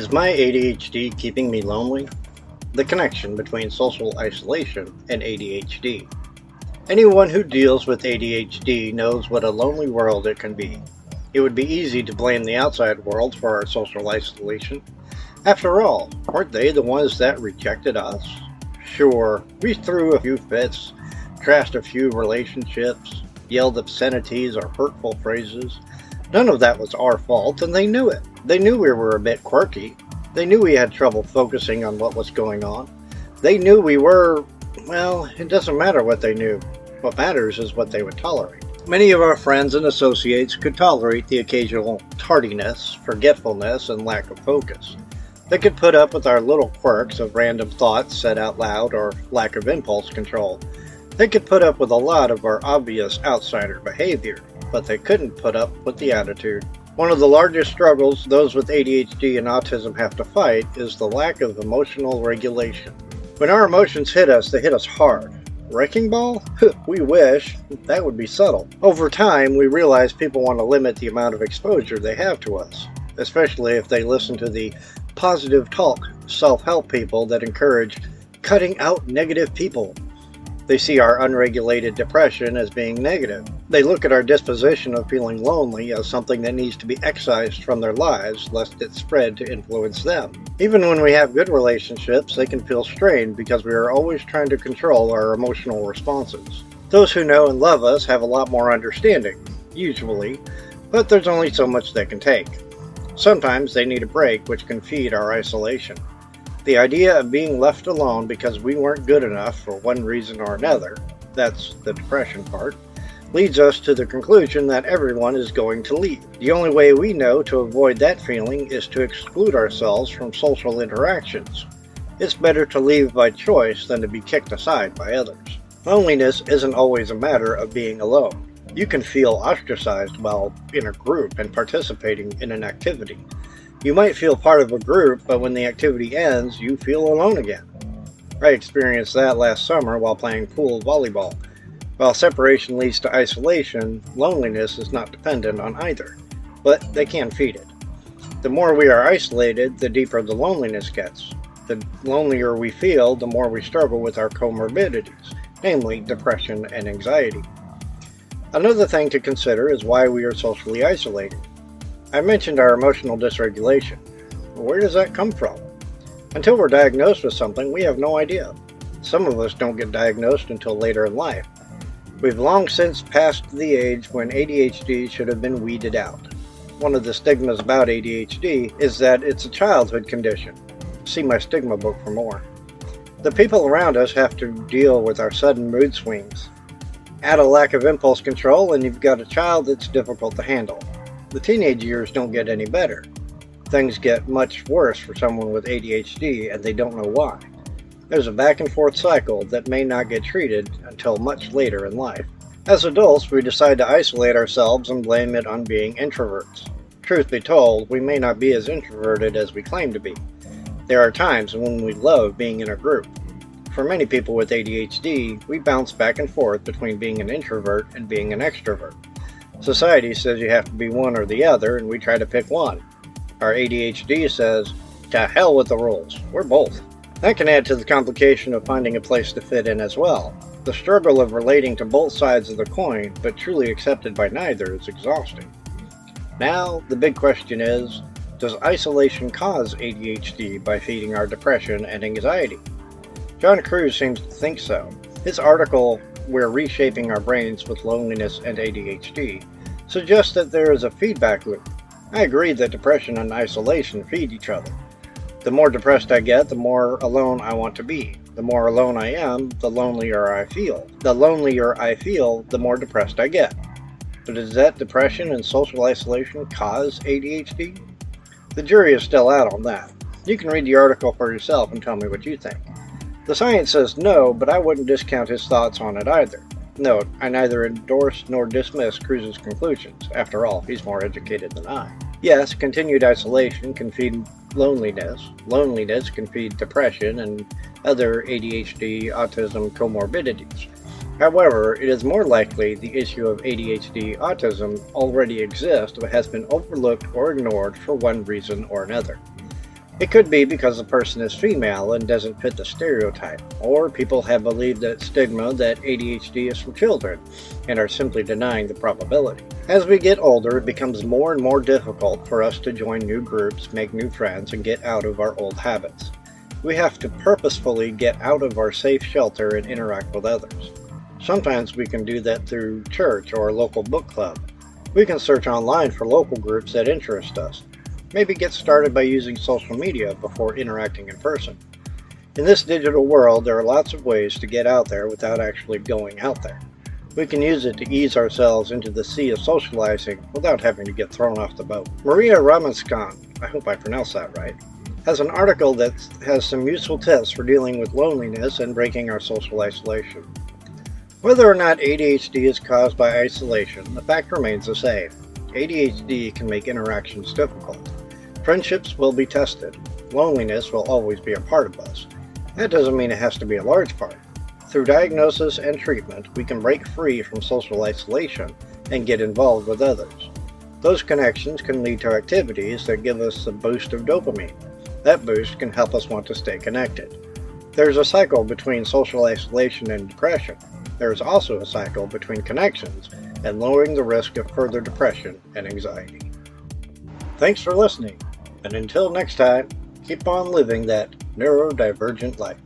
Is my ADHD keeping me lonely? The connection between social isolation and ADHD. Anyone who deals with ADHD knows what a lonely world it can be. It would be easy to blame the outside world for our social isolation. After all, weren't they the ones that rejected us? Sure, we threw a few fits, trashed a few relationships, yelled obscenities or hurtful phrases. None of that was our fault, and they knew it. They knew we were a bit quirky. They knew we had trouble focusing on what was going on. They knew we were, well, it doesn't matter what they knew. What matters is what they would tolerate. Many of our friends and associates could tolerate the occasional tardiness, forgetfulness, and lack of focus. They could put up with our little quirks of random thoughts said out loud or lack of impulse control. They could put up with a lot of our obvious outsider behavior, but they couldn't put up with the attitude. One of the largest struggles those with ADHD and autism have to fight is the lack of emotional regulation. When our emotions hit us, they hit us hard. Wrecking ball? We wish. That would be subtle. Over time, we realize people want to limit the amount of exposure they have to us, especially if they listen to the positive talk, self-help people that encourage cutting out negative people. They see our unregulated depression as being negative. They look at our disposition of feeling lonely as something that needs to be excised from their lives, lest it spread to influence them. Even when we have good relationships, they can feel strained because we are always trying to control our emotional responses. Those who know and love us have a lot more understanding, usually, but there's only so much they can take. Sometimes they need a break, which can feed our isolation. The idea of being left alone because we weren't good enough for one reason or another, that's the depression part, leads us to the conclusion that everyone is going to leave. The only way we know to avoid that feeling is to exclude ourselves from social interactions. It's better to leave by choice than to be kicked aside by others. Loneliness isn't always a matter of being alone. You can feel ostracized while in a group and participating in an activity. You might feel part of a group, but when the activity ends, you feel alone again. I experienced that last summer while playing pool volleyball. While separation leads to isolation, loneliness is not dependent on either, but they can feed it. The more we are isolated, the deeper the loneliness gets. The lonelier we feel, the more we struggle with our comorbidities, namely depression and anxiety. Another thing to consider is why we are socially isolated. I mentioned our emotional dysregulation. Where does that come from? Until we're diagnosed with something, we have no idea. Some of us don't get diagnosed until later in life. We've long since passed the age when ADHD should have been weeded out. One of the stigmas about ADHD is that it's a childhood condition. See my stigma book for more. The people around us have to deal with our sudden mood swings. Add a lack of impulse control and you've got a child that's difficult to handle. The teenage years don't get any better. Things get much worse for someone with ADHD and they don't know why. There's a back and forth cycle that may not get treated until much later in life. As adults, we decide to isolate ourselves and blame it on being introverts. Truth be told, we may not be as introverted as we claim to be. There are times when we love being in a group. For many people with ADHD, we bounce back and forth between being an introvert and being an extrovert. Society says you have to be one or the other, and we try to pick one. Our ADHD says, to hell with the rules, we're both. That can add to the complication of finding a place to fit in as well. The struggle of relating to both sides of the coin, but truly accepted by neither, is exhausting. Now, the big question is, does isolation cause ADHD by feeding our depression and anxiety? John Cruz seems to think so. His article, We're Reshaping Our Brains with Loneliness and ADHD, suggests that there is a feedback loop. I agree that depression and isolation feed each other. The more depressed I get, the more alone I want to be. The more alone I am, the lonelier I feel. The lonelier I feel, the more depressed I get. But does that depression and social isolation cause ADHD? The jury is still out on that. You can read the article for yourself and tell me what you think. The science says no, but I wouldn't discount his thoughts on it either. Note, I neither endorse nor dismiss Cruz's conclusions. After all, he's more educated than I. Yes, continued isolation can feed loneliness. Loneliness can feed depression and other ADHD autism comorbidities. However, it is more likely the issue of ADHD autism already exists but has been overlooked or ignored for one reason or another. It could be because the person is female and doesn't fit the stereotype, or people have believed that stigma that ADHD is for children and are simply denying the probability. As we get older, it becomes more and more difficult for us to join new groups, make new friends, and get out of our old habits. We have to purposefully get out of our safe shelter and interact with others. Sometimes we can do that through church or a local book club. We can search online for local groups that interest us. Maybe get started by using social media before interacting in person. In this digital world, there are lots of ways to get out there without actually going out there. We can use it to ease ourselves into the sea of socializing without having to get thrown off the boat. Maria Ramaskan, I hope I pronounced that right, has an article that has some useful tips for dealing with loneliness and breaking our social isolation. Whether or not ADHD is caused by isolation, the fact remains the same. ADHD can make interactions difficult. Friendships will be tested. Loneliness will always be a part of us. That doesn't mean it has to be a large part. Through diagnosis and treatment, we can break free from social isolation and get involved with others. Those connections can lead to activities that give us a boost of dopamine. That boost can help us want to stay connected. There's a cycle between social isolation and depression. There is also a cycle between connections and lowering the risk of further depression and anxiety. Thanks for listening, and until next time, keep on living that neurodivergent life.